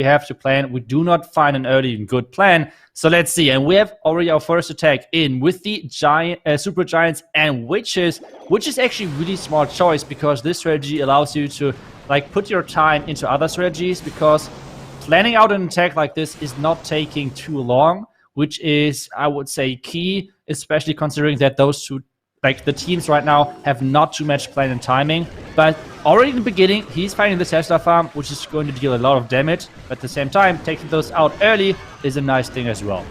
we have to plan. We do not find an early and good plan. So let's see. And we have already our first attack in with the Super Giants and Witches, which is actually a really smart choice because this strategy allows you to like put your time into other strategies, because planning out an attack like this is not taking too long, which is, I would say, key, especially considering that those two, like the teams right now, have not too much plan and timing. But already in the beginning, he's finding the Tesla farm, which is going to deal a lot of damage. But at the same time, taking those out early is a nice thing as well.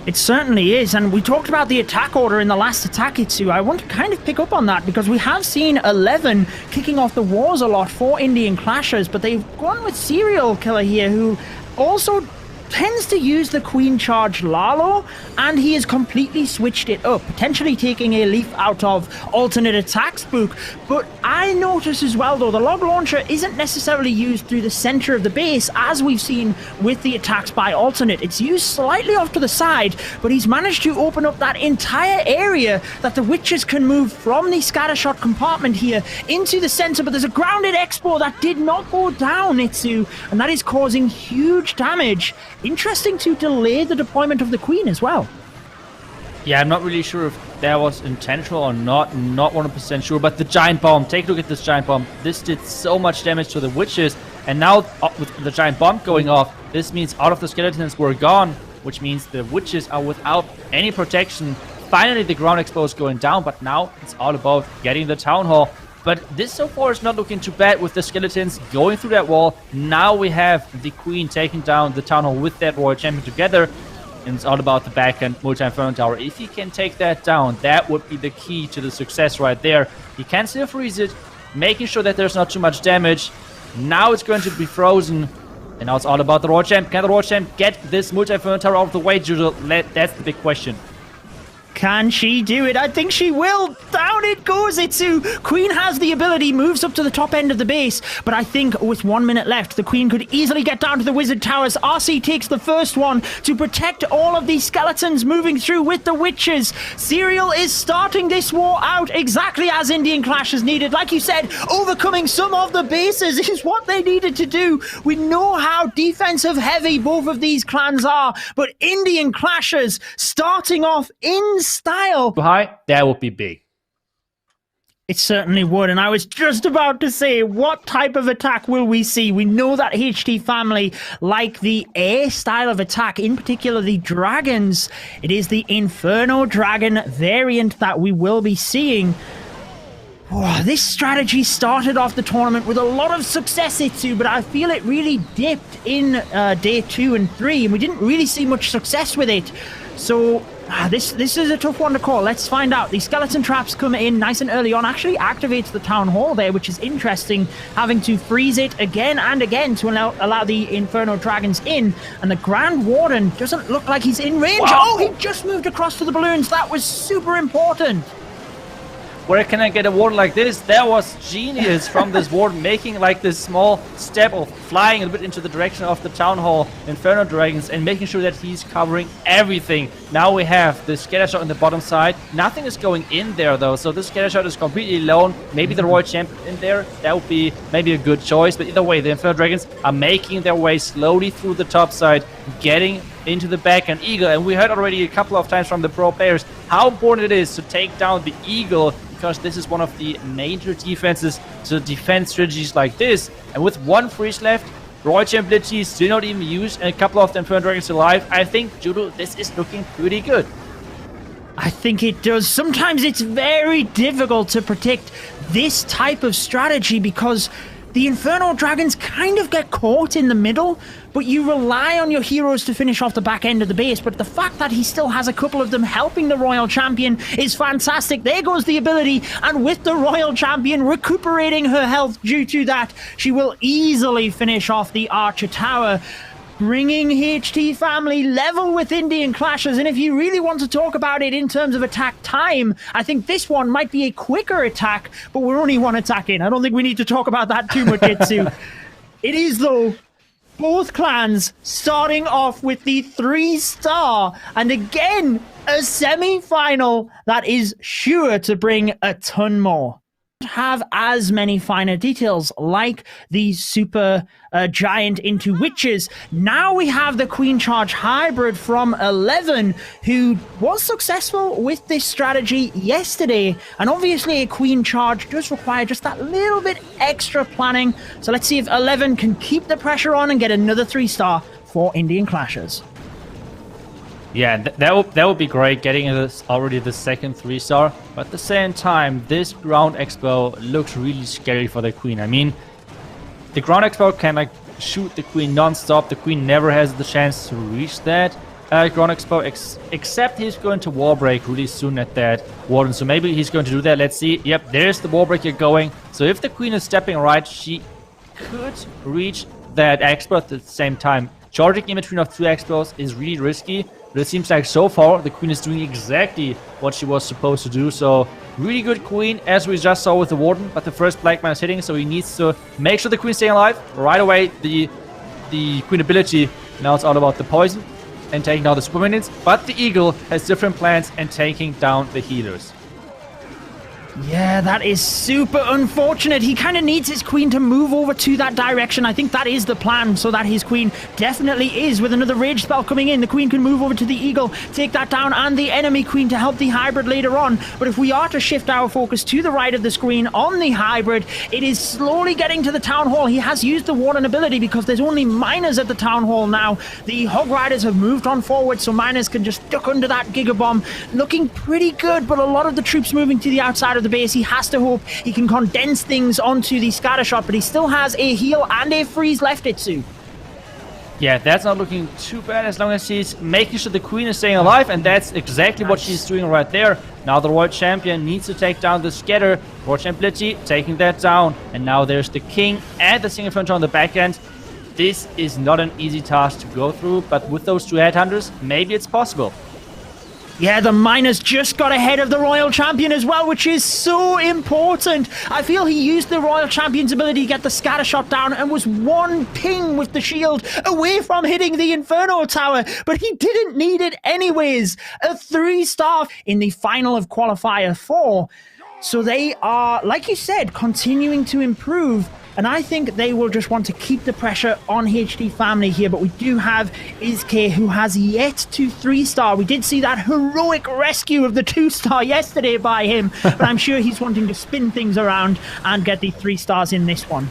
It certainly is, and we talked about the attack order in the last attack, Itsu. I want to kind of pick up on that because we have seen 11 kicking off the wars a lot for Indian Clashers, but they've gone with Serial Killer here, who also tends to use the Queen Charge Lalo, and he has completely switched it up, potentially taking a leaf out of alternate attack spook. But I notice as well, though, the log launcher isn't necessarily used through the center of the base, as we've seen with the attacks by alternate. It's used slightly off to the side, but he's managed to open up that entire area that the Witches can move from the scattershot compartment here into the center. But there's a grounded Expo that did not go down, Itsu, and that is causing huge damage. Interesting to delay the deployment of the Queen as well. Yeah, I'm not really sure if that was intentional or not 100% sure, but the Giant Bomb, take a look at this Giant Bomb. This did so much damage to the Witches, and now with the Giant Bomb going off, this means all of the skeletons were gone, which means the Witches are without any protection. Finally, the ground expo is going down, but now it's all about getting the Town Hall. But this so far is not looking too bad with the skeletons going through that wall. Now we have the Queen taking down the Town Hall with that Royal Champion together. And it's all about the backhand multi-inferno tower. If he can take that down, that would be the key to the success right there. He can still freeze it, making sure that there's not too much damage. Now it's going to be frozen. And now it's all about the Royal Champ. Can the Royal Champ get this multi-inferno tower out of the way, Judo? That's the big question. Can she do it? I think she will. Down it goes, Itsu. Queen has the ability, moves up to the top end of the base, but I think with 1 minute left, the Queen could easily get down to the Wizard Towers. RC takes the first one to protect all of these skeletons moving through with the Witches. Serial is starting this war out exactly as Indian Clash has needed. Like you said, overcoming some of the bases is what they needed to do. We know how defensive heavy both of these clans are, but Indian Clashers starting off in style. High, that would be big. It certainly would, and I was just about to say, what type of attack will we see? We know that HT family like the air style of attack, in particular the dragons. It is the Inferno Dragon variant that we will be seeing. Oh, this strategy started off the tournament with a lot of success, Itsu, but I feel it really dipped in day 2 and 3, and we didn't really see much success with it. So this is a tough one to call. Let's find out. The skeleton traps come in nice and early on. Actually activates the Town Hall there, which is interesting. Having to freeze it again and again to allow the Inferno Dragons in. And the Grand Warden doesn't look like he's in range. Wow. Oh, he just moved across to the balloons. That was super important. Where can I get a warden like this? That was genius from this warden, making like this small step of flying a bit into the direction of the Town Hall Inferno Dragons and making sure that he's covering everything. Now we have the scattershot on the bottom side. Nothing is going in there though, so this scattershot is completely alone. Maybe the Royal Champion in there, that would be maybe a good choice. But either way, the Inferno Dragons are making their way slowly through the top side, getting into the back and Eagle. And we heard already a couple of times from the pro players how important it is to take down the Eagle, because this is one of the major defenses to defense strategies like this. And with one freeze left, Royal Champion still not even used, and a couple of the Inferno Dragons alive, I think, Judo, this is looking pretty good. I think it does. Sometimes it's very difficult to predict this type of strategy because the Inferno Dragons kind of get caught in the middle, but you rely on your heroes to finish off the back end of the base. But the fact that he still has a couple of them helping the Royal Champion is fantastic. There goes the ability, and with the Royal Champion recuperating her health due to that, she will easily finish off the Archer Tower, bringing HT family level with Indian Clashers. And if you really want to talk about it in terms of attack time, I think this one might be a quicker attack, but we're only one attack in. I don't think we need to talk about that too much, Itsu. It is, though, both clans starting off with the 3-star, and again, a semi-final that is sure to bring a ton more. have as many finer details like the super giant into witches. Now we have the Queen Charge hybrid from 11, who was successful with this strategy yesterday, and obviously a Queen Charge does require just that little bit extra planning. So let's see if 11 can keep the pressure on and get another 3-star for Indian Clashers. Yeah, that would be great, getting this already the second 3-star. But at the same time, this Ground Expo looks really scary for the Queen. I mean, the Ground Expo can like shoot the Queen non-stop. The Queen never has the chance to reach that Ground Expo, except he's going to Wall Break really soon at that Warden. So maybe he's going to do that. Let's see. Yep, there's the Wall Breaker going. So if the Queen is stepping right, she could reach that Expo at the same time. Charging in between of 2 Expos is really risky. But it seems like so far the Queen is doing exactly what she was supposed to do. So really good Queen, as we just saw with the Warden. But the first Black Man is hitting, so he needs to make sure the Queen's staying alive. Right away, the Queen ability, now it's all about the poison and taking down the super minions. But the Eagle has different plans and taking down the healers. Yeah, that is super unfortunate. He kind of needs his Queen to move over to that direction. I think that is the plan, so that his Queen definitely is. With another Rage spell coming in, the Queen can move over to the Eagle, take that down, and the enemy Queen to help the hybrid later on. But if we are to shift our focus to the right of the screen on the hybrid, it is slowly getting to the Town Hall. He has used the Warden ability because there's only miners at the Town Hall now. The Hog Riders have moved on forward, so miners can just duck under that Giga Bomb. Looking pretty good, but a lot of the troops moving to the outside of the base. He has to hope he can condense things onto the scatter shot, but he still has a heal and a freeze left, Itsu. Yeah, that's not looking too bad as long as he's making sure the Queen is staying alive, and that's exactly what she's doing right there. Now the Royal Champion needs to take down the Scatter. Royal Champion taking that down, and now there's the King and the Single Frontier on the back end. This is not an easy task to go through, but with those 2 Headhunters, maybe it's possible. Yeah, the miners just got ahead of the Royal Champion as well, which is so important. I feel he used the Royal Champion's ability to get the scatter shot down and was one ping with the shield away from hitting the Inferno Tower, but he didn't need it anyways. A 3-star in the final of Qualifier 4. So they are, like you said, continuing to improve. And I think they will just want to keep the pressure on HD Family here. But we do have Izke, who has yet to 3-star. We did see that heroic rescue of the 2-star yesterday by him. But I'm sure he's wanting to spin things around and get the 3 stars in this one.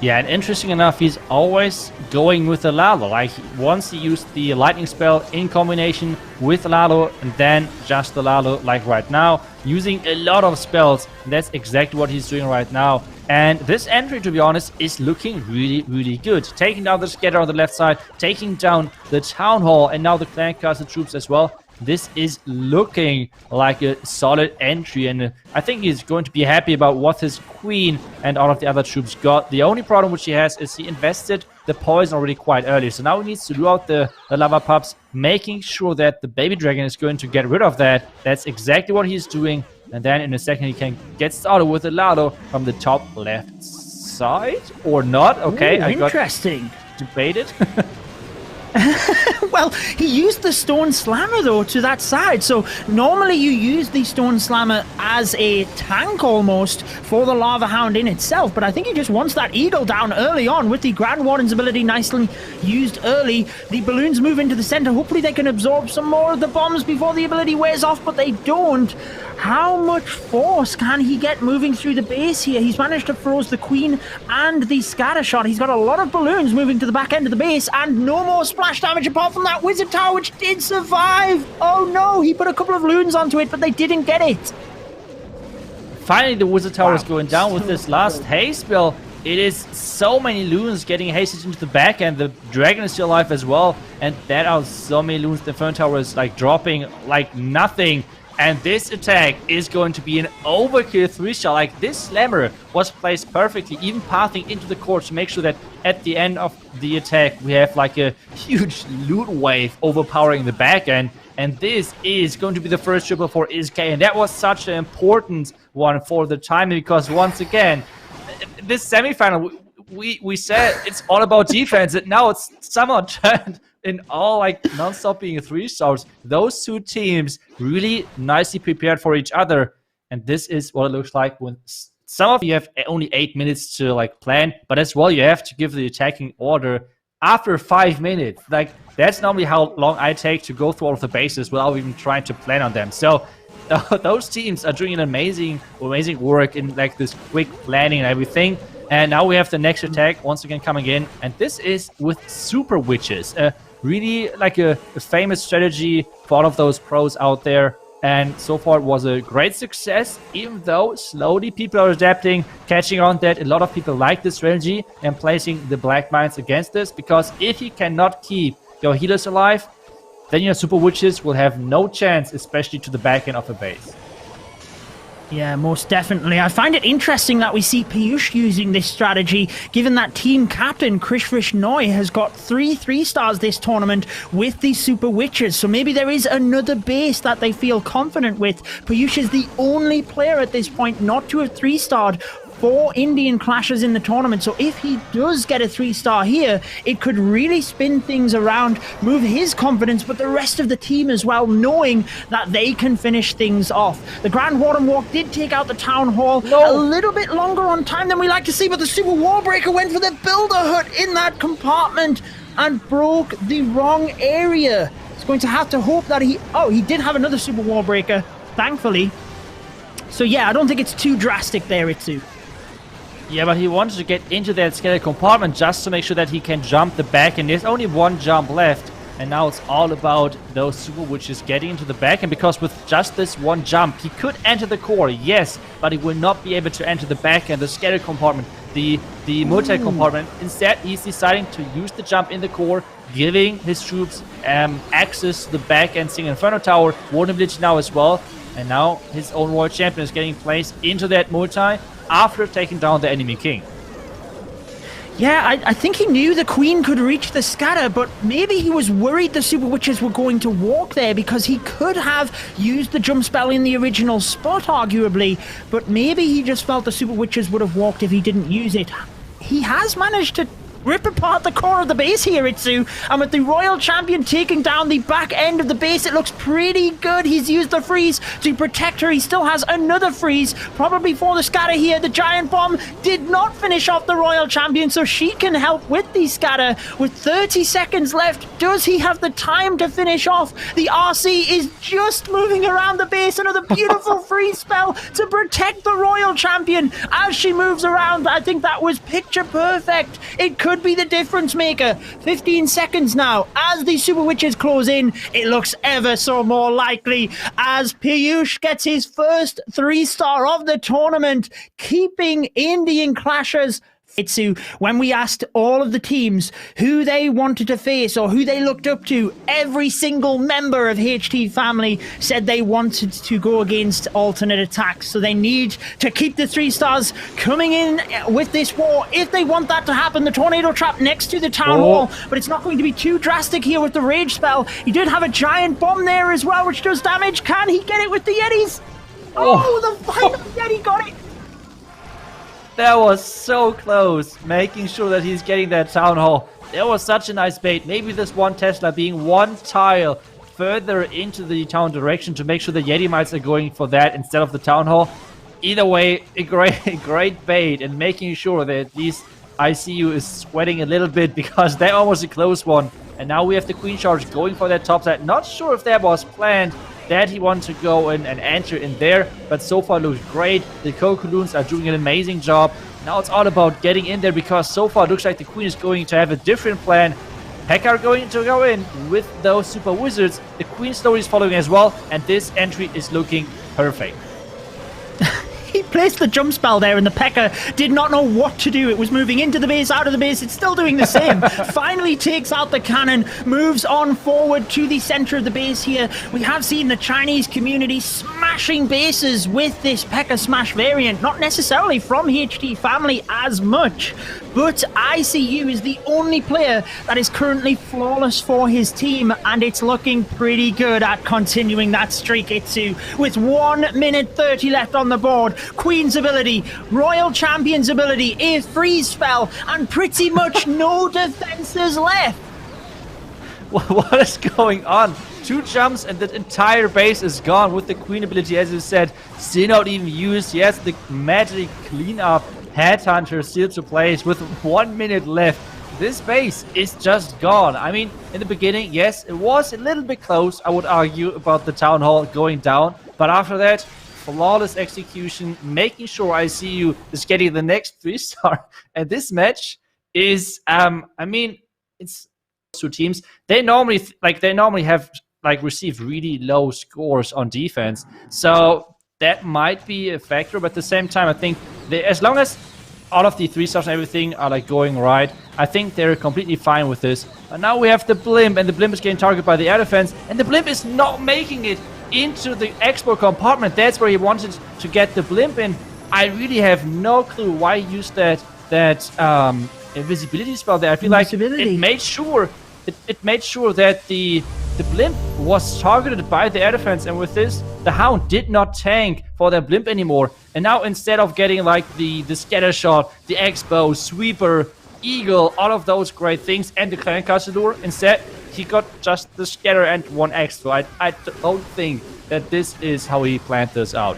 Yeah, and interesting enough, he's always going with the Lalo. Like, once he used the Lightning Spell in combination with Lalo, and then just the Lalo, like right now, using a lot of spells. And that's exactly what he's doing right now. And this entry, to be honest, is looking really, really good. Taking down the Scatter on the left side, taking down the Town Hall, and now the Clan Castle troops as well. This is looking like a solid entry, and I think he's going to be happy about what his Queen and all of the other troops got. The only problem which he has is he invested the poison already quite early, so now he needs to do out the lava pups, making sure that the baby dragon is going to get rid of that. That's exactly what he's doing, and then in a second he can get started with the Lado from the top left side, or not. Okay, Ooh, I got interesting. debated. Well, he used the Stone Slammer, though, to that side. So normally you use the Stone Slammer as a tank almost for the Lava Hound in itself. But I think he just wants that Eagle down early on with the Grand Warden's ability nicely used early. The balloons move into the center. Hopefully they can absorb some more of the bombs before the ability wears off, but they don't. How much force can he get moving through the base here? He's managed to froze the Queen and the Scatter Shot. He's got a lot of balloons moving to the back end of the base, and no more splash damage apart from that Wizard Tower, which did survive. Oh no, he put a couple of loons onto it, but they didn't get it. Finally, the Wizard Tower is going down with this last haste spell. It is so many loons getting hasted into the back, and the dragon is still alive as well. And there are so many loons. The Inferno Tower is like dropping like nothing. And this attack is going to be an overkill 3-star. Like, this slammer was placed perfectly, even pathing into the core to make sure that at the end of the attack we have like a huge loot wave overpowering the back end. And this is going to be the first triple for Izke. And that was such an important one for the timing, because once again, this semifinal, we said it's all about defense, and now it's somehow turned in all like non-stop being 3 stars. Those two teams really nicely prepared for each other. And this is what it looks like when some of you have only 8 minutes to like plan, but as well you have to give the attacking order after 5 minutes. Like that's normally how long I take to go through all of the bases without even trying to plan on them. So those teams are doing an amazing work in like this quick planning and everything. And now we have the next attack once again coming in, and this is with Super Witches. Really like a famous strategy for all of those pros out there. And so far it was a great success, even though slowly people are adapting, catching on that a lot of people like this strategy and placing the Black Mines against this, because if you cannot keep your healers alive, then your Super Witches will have no chance, especially to the back end of the base. Yeah, most definitely. I find it interesting that we see Piyush using this strategy, given that team captain Krishvish Noy has got 3 stars this tournament with these Super Witches. So maybe there is another base that they feel confident with. Piyush is the only player at this point not to have 3-starred 4 Indian clashes in the tournament. So if he does get a 3-star here, it could really spin things around, move his confidence, but the rest of the team as well, knowing that they can finish things off. The Grand Warden Walk did take out the Town Hall a little bit longer on time than we like to see, but the Super Warbreaker went for the Builder Hut in that compartment and broke the wrong area. He's going to have to hope that he did have another Super Warbreaker, thankfully. So yeah, I don't think it's too drastic there, Itsu. Yeah, but he wanted to get into that skeleton compartment just to make sure that he can jump the back, and there's only one jump left. And now it's all about those Super Witches getting into the back, and because with just this one jump, he could enter the core, yes, but he will not be able to enter the back and the skeleton compartment, the multi-compartment. Instead, he's deciding to use the jump in the core, giving his troops access to the back and Single Inferno Tower, vulnerability now as well. And now his own Royal Champion is getting placed into that multi after taking down the enemy king. Yeah, I think he knew the Queen could reach the scatter, but maybe he was worried the Super Witches were going to walk there, because he could have used the jump spell in the original spot, arguably, but maybe he just felt the Super Witches would have walked if he didn't use it. He has managed to rip apart the core of the base here, Itsu, and with the Royal Champion taking down the back end of the base, it looks pretty good. He's used the freeze to protect her. He still has another freeze, probably for the scatter here. The Giant Bomb did not finish off the Royal Champion, so she can help with the scatter. With 30 seconds left, does he have the time to finish off? The RC is just moving around the base. Another beautiful freeze spell to protect the Royal Champion as she moves around. I think that was picture perfect. It could be the difference maker. 15 seconds now. As the Super Witches close in, it looks ever so more likely as Piyush gets his first 3-star of the tournament, keeping Indian Clashers. Itsu, when we asked all of the teams who they wanted to face or who they looked up to, every single member of HT family said they wanted to go against alternate attacks. So they need to keep the 3-stars coming in with this war. If they want that to happen, the Tornado Trap next to the Town Hall, but it's not going to be too drastic here with the Rage Spell. He did have a Giant Bomb there as well, which does damage. Can he get it with the Yetis? Oh, the final Yeti got it. That was so close, making sure that he's getting that Town Hall. That was such a nice bait. Maybe this one Tesla being one tile further into the town direction to make sure the Yeti Mites are going for that instead of the Town Hall. Either way, a great bait, and making sure that at least ICU is sweating a little bit, because that was a close one. And now we have the Queen Charge going for that top side. Not sure if that was planned, that he wanted to go in and enter in there, but so far looks great. The Cocoons are doing an amazing job. Now it's all about getting in there, because so far it looks like the Queen is going to have a different plan. Heck are going to go in with those Super Wizards. The Queen slowly is following as well, and this entry is looking perfect. He placed the jump spell there, and the P.E.K.K.A. did not know what to do. It was moving into the base, out of the base. It's still doing the same. Finally takes out the cannon, moves on forward to the center of the base here. We have seen the Chinese community smashing bases with this P.E.K.K.A. Smash variant. Not necessarily from HT family as much, but ICU is the only player that is currently flawless for his team, and it's looking pretty good at continuing that streak, Itsu. With 1 minute 30 left on the board, Queen's ability, Royal Champion's ability, a freeze spell, and pretty much no defenses left. What is going on? 2 jumps and the entire base is gone with the Queen ability, as you said, still not even used. Yes, the magic cleanup Headhunter still to place with 1 minute left. This base is just gone. I mean, in the beginning, yes, it was a little bit close, I would argue, about the Town Hall going down. But after that, flawless execution, making sure ICU is getting the next 3-star. And this match is, I mean, it's 2 teams. They normally have received really low scores on defense. So that might be a factor. But at the same time, I think as long as all of the 3-stars and everything are like going right, I think they're completely fine with this. But now we have the Blimp, and the Blimp is getting targeted by the air defense, and the Blimp is not making it into the export compartment. That's where he wanted to get the Blimp in. I really have no clue why he used that invisibility spell there. I feel like it made sure that the Blimp was targeted by the air defense, and with this, the Hound did not tank for their Blimp anymore. And now instead of getting like the scatter shot, the X-bow, sweeper, eagle, all of those great things, and the clan Casador, instead he got just the scatter and 1 X-bow. I don't think that this is how he planned this out.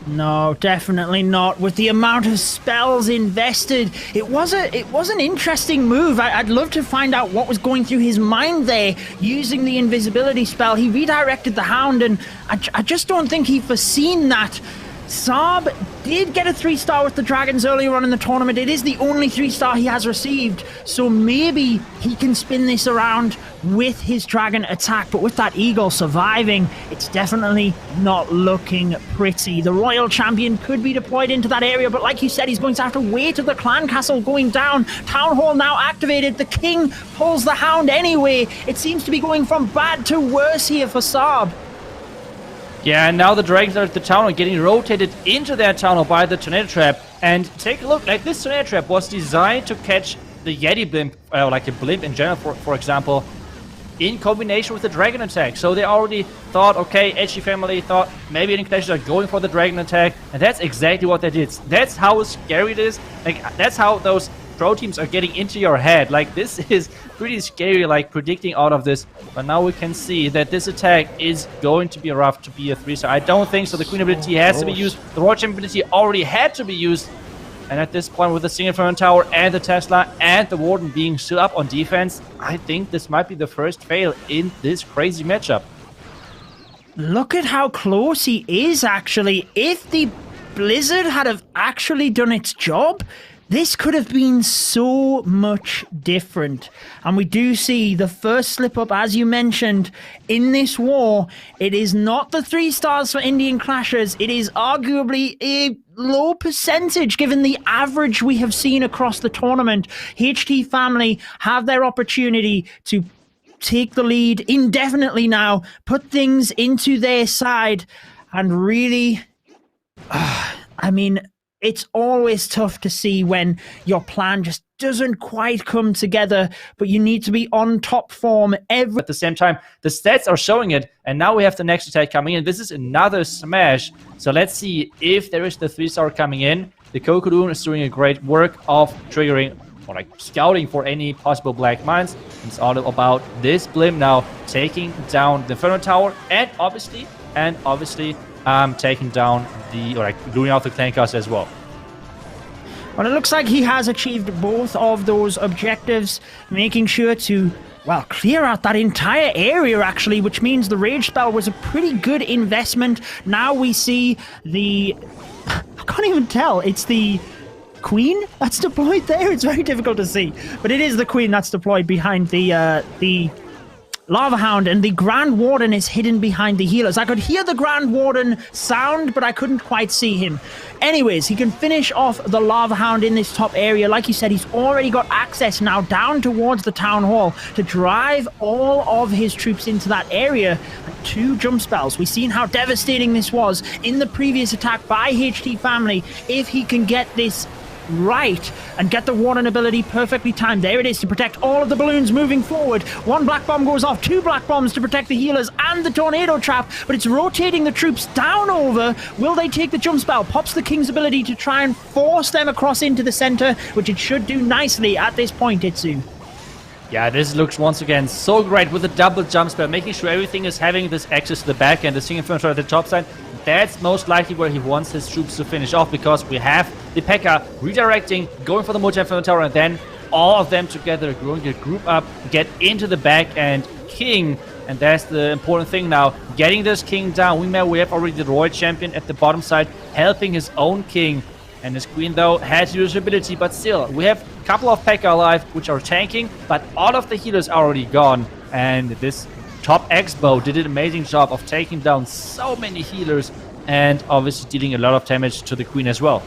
No, definitely not. With the amount of spells invested, it was an interesting move. I'd love to find out what was going through his mind there, using the invisibility spell. He redirected the Hound, and I just don't think he foreseen that. Saab did get a 3-star with the Dragons earlier on in the tournament. It is the only 3-star he has received, so maybe he can spin this around with his Dragon attack. But with that Eagle surviving, it's definitely not looking pretty. The Royal Champion could be deployed into that area, but like you said, he's going to have to wait till the Clan Castle going down. Town Hall now activated. The King pulls the Hound anyway. It seems to be going from bad to worse here for Saab. Yeah, and now the Dragons are at the Town Hall, getting rotated into their Town Hall by the Tornado Trap. And take a look, like this Tornado Trap was designed to catch the Yeti Blimp, like a Blimp in general, for example, in combination with the Dragon attack. So they already thought, okay, HG family thought maybe the Clashes are going for the Dragon attack, and that's exactly what they did. That's how scary it is. Like, that's how those pro teams are getting into your head. Like, this is pretty scary, like predicting all of this. But now we can see that this attack is going to be rough to be a 3-star. I don't think so. The Queen ability has to be used. The Royal Champion ability already had to be used. And at this point, with the single front tower and the Tesla and the Warden being still up on defense, I think this might be the first fail in this crazy matchup. Look at how close he is, actually. If the Blizzard had have actually done its job, this could have been so much different. And we do see the first slip-up, as you mentioned, in this war. It is not the 3-stars for Indian Clashers. It is arguably a low percentage given the average we have seen across the tournament. HT family have their opportunity to take the lead indefinitely now, put things into their side, and really, I mean, it's always tough to see when your plan just doesn't quite come together, but you need to be on top form every... At the same time, the stats are showing it, and now we have the next attack coming in. This is another smash, so let's see if there is the 3-star coming in. The Kokodoon is doing a great work of triggering, or like scouting for any possible black mines. It's all about this Blimp now taking down the Inferno Tower, and obviously taking down the, or like gluing out the clan castle as well. Well, it looks like he has achieved both of those objectives, making sure to, well, clear out that entire area, actually, which means the Rage Spell was a pretty good investment. Now we see the... I can't even tell. It's the Queen that's deployed there. It's very difficult to see. But it is the Queen that's deployed behind the Lava Hound, and the Grand Warden is hidden behind the healers. I could hear the Grand Warden sound, but I couldn't quite see him. Anyways, he can finish off the Lava Hound in this top area. Like you said, he's already got access now down towards the Town Hall to drive all of his troops into that area. And 2 jump spells. We've seen how devastating this was in the previous attack by HT family. If he can get this right and get the Warden ability perfectly timed. There it is to protect all of the balloons moving forward. 1 black bomb goes off, 2 black bombs to protect the healers and the tornado trap, but it's rotating the troops down over. Will they take the jump spell? Pops the King's ability to try and force them across into the center, which it should do nicely at this point, Itsu. Yeah, this looks once again so great with the double jump spell, making sure everything is having this access to the back and the single infantry at the top side. That's most likely where he wants his troops to finish off, because we have the P.E.K.K.A. redirecting, going for the multi-infantry tower, and then all of them together growing a group up, get into the back, and King, and that's the important thing now, getting this King down. We have already the Royal Champion at the bottom side, helping his own King. And his Queen, though, has usability, but still, we have a couple of P.E.K.K.A. alive, which are tanking, but all of the healers are already gone. And this top X-Bow did an amazing job of taking down so many healers and obviously dealing a lot of damage to the Queen as well.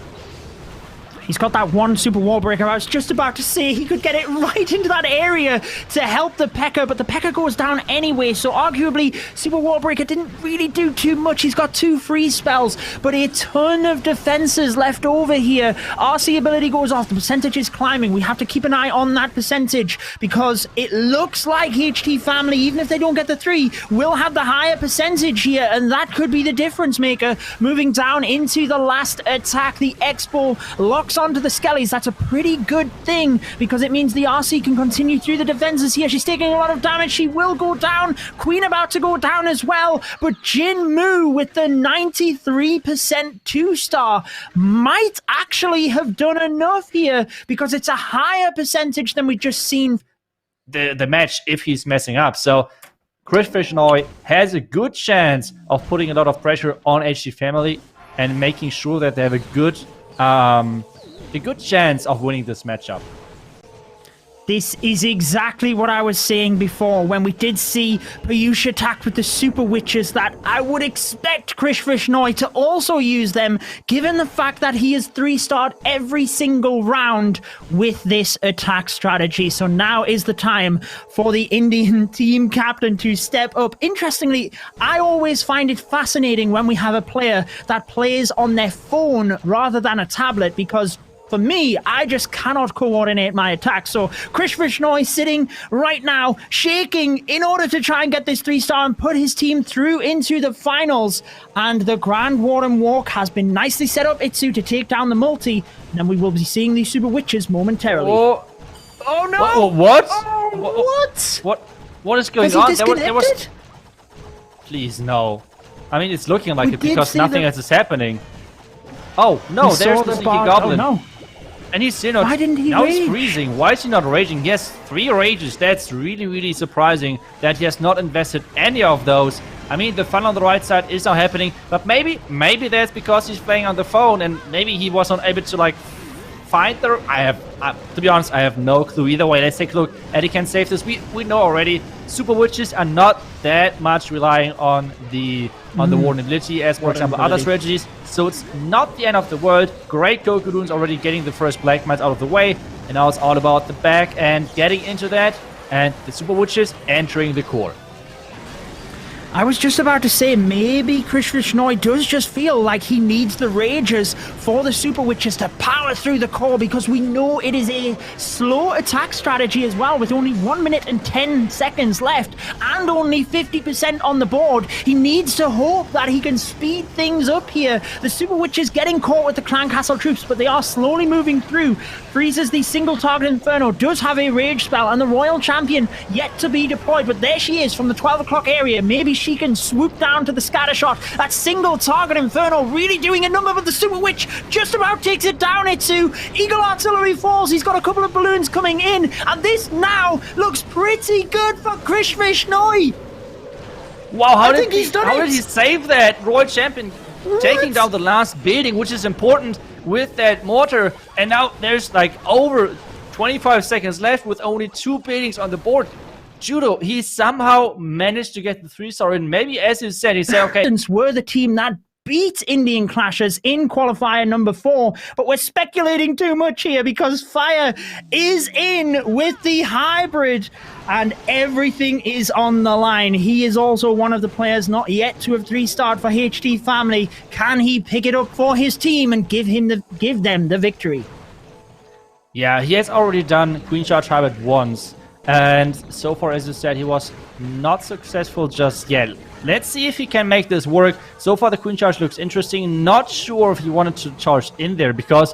He's got that one super wall breaker. I was just about to say he could get it right into that area to help the P.E.K.K.A, but the P.E.K.K.A goes down anyway, so arguably super wall breaker didn't really do too much. He's got 2 free spells, but a ton of defenses left over here. RC ability goes off. The percentage is climbing. We have to keep an eye on that percentage, because it looks like HT family, even if they don't get the 3, will have the higher percentage here, and that could be the difference maker. Moving down into the last attack, the X-Bow locks onto the Skellies. That's a pretty good thing, because it means the RC can continue through the defenses here. She's taking a lot of damage. She will go down. Queen about to go down as well, but Jin Mu with the 93% 2-star might actually have done enough here, because it's a higher percentage than we just seen The match if he's messing up. So Christopher Noi has a good chance of putting a lot of pressure on HT family and making sure that they have a good chance of winning this matchup. This is exactly what I was saying before when we did see Piyush attack with the Super Witches, that I would expect Krish Vishnoi to also use them, given the fact that he has 3-starred every single round with this attack strategy. So now is the time for the Indian team captain to step up. Interestingly, I always find it fascinating when we have a player that plays on their phone rather than a tablet, because for me, I just cannot coordinate my attack. So Krish Vishnoi sitting right now, shaking in order to try and get this 3-star and put his team through into the finals. And the Grand Warden Walk has been nicely set up, Itsu, to take down the multi. And then we will be seeing these Super Witches momentarily. Oh no! What? What? What is going on? There was... Please, no. I mean, it's looking like it because nothing else is happening. Oh, no, there's the Sneaky Goblin. Oh, no. And he's still not... Why didn't he now rage? He's freezing. Why is he not raging? He has 3 rages. That's really, really surprising that he has not invested any of those. I mean, the fun on the right side is now happening, but maybe that's because he's playing on the phone and maybe he was not able to, like, find the... to be honest, I have no clue. Either way, let's take a look. Eddie can save this. We know already. Super Witches are not that much relying on the Warden ability as, for example, other strategies. So it's not the end of the world. Great Goku Runes already getting the first Black Mines out of the way. And now it's all about the back and getting into that. And the Super Witches entering the core. I was just about to say, maybe Krish Vishnoi does just feel like he needs the Rages for the Super Witches to power through the core, because we know it is a slow attack strategy as well, with only 1 minute and 10 seconds left and only 50% on the board. He needs to hope that he can speed things up here. The Super Witches getting caught with the Clan Castle troops, but they are slowly moving through. Freezes the single target Inferno, does have a Rage spell, and the Royal Champion yet to be deployed, but there she is from the 12 o'clock area. Maybe she can swoop down to the scatter shot. That single target Inferno really doing a number, but the Super Witch just about takes it down. Itsu, Eagle Artillery falls. He's got a couple of balloons coming in, and this now looks pretty good for Krish Vishnoi. Wow, how did he save that? Royal Champion taking down the last building, which is important with that mortar, and now there's like over 25 seconds left with only 2 buildings on the board. Judo, he somehow managed to get the 3-star in. Maybe, as you said, he said, okay, we're the team that beat Indian Clashers in qualifier number 4, but we're speculating too much here because Fire is in with the hybrid and everything is on the line. He is also one of the players not yet to have 3-starred for HT Family. Can he pick it up for his team and give them the victory? Yeah, he has already done Queen Charge Hybrid once. And so far, as you said, he was not successful just yet. Let's see if he can make this work. So far, the Queen Charge looks interesting. Not sure if he wanted to charge in there, because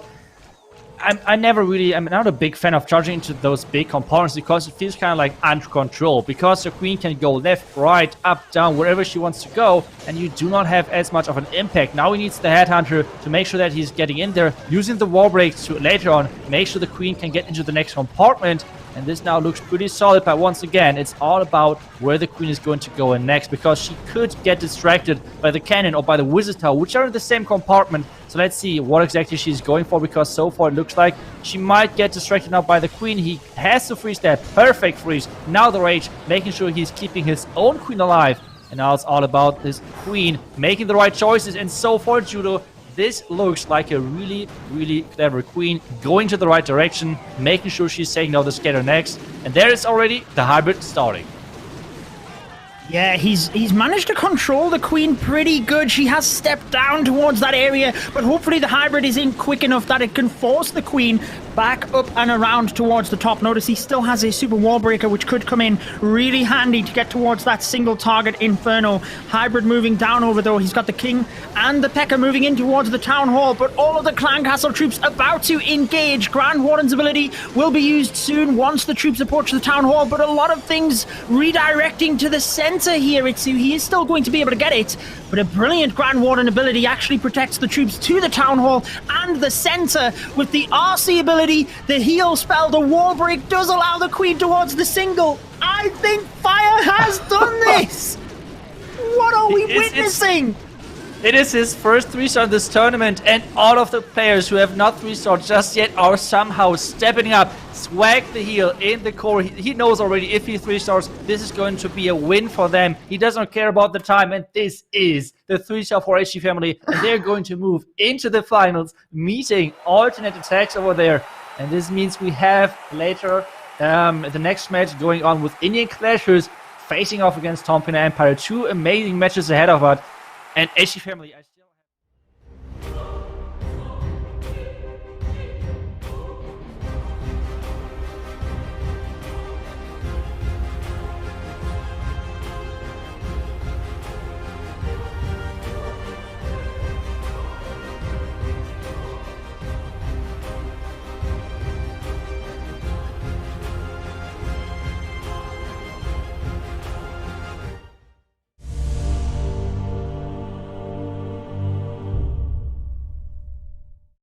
I'm not a big fan of charging into those big components because it feels kind of like under control. Because the queen can go left, right, up, down, wherever she wants to go, and you do not have as much of an impact. Now he needs the headhunter to make sure that he's getting in there, using the wall breaks to later on make sure the queen can get into the next compartment. And this now looks pretty solid, but once again, it's all about where the queen is going to go in next, because she could get distracted by the cannon or by the wizard tower, which are in the same compartment. So let's see what exactly she's going for, because so far it looks like she might get distracted now by the queen. He has to freeze that. Perfect freeze. Now the rage, making sure he's keeping his own queen alive. And now it's all about this queen making the right choices. And so far, Judo, this looks like a really, really clever queen, going to the right direction, making sure she's taking out the scatter next. And there is already the hybrid starting. Yeah, he's managed to control the queen pretty good. She has stepped down towards that area, but hopefully the hybrid is in quick enough that it can force the queen back up and around towards the top. Notice he still has a super wall breaker, which could come in really handy to get towards that single target inferno. Hybrid moving down over though. He's got the king and the P.E.K.K.A moving in towards the town hall, but all of the clan castle troops about to engage. Grand Warden's ability will be used soon once the troops approach the town hall, but a lot of things redirecting to the center here. He is still going to be able to get it, but a brilliant Grand Warden ability actually protects the troops to the town hall and the center. With the RC ability, the heal spell, the wall break does allow the queen towards the single. I think Fire has done this. What are we witnessing? It is his first 3-star in this tournament, and all of the players who have not 3-starred just yet are somehow stepping up. Swag the heal in the core. He knows already if he 3-stars, this is going to be a win for them. He doesn't care about the time, and this is the 3-star for HG family, and they're going to move into the finals, meeting alternate attacks over there. And this means we have later the next match going on with Indian Clashers facing off against Tompkins Empire. 2 amazing matches ahead of us. And HG family,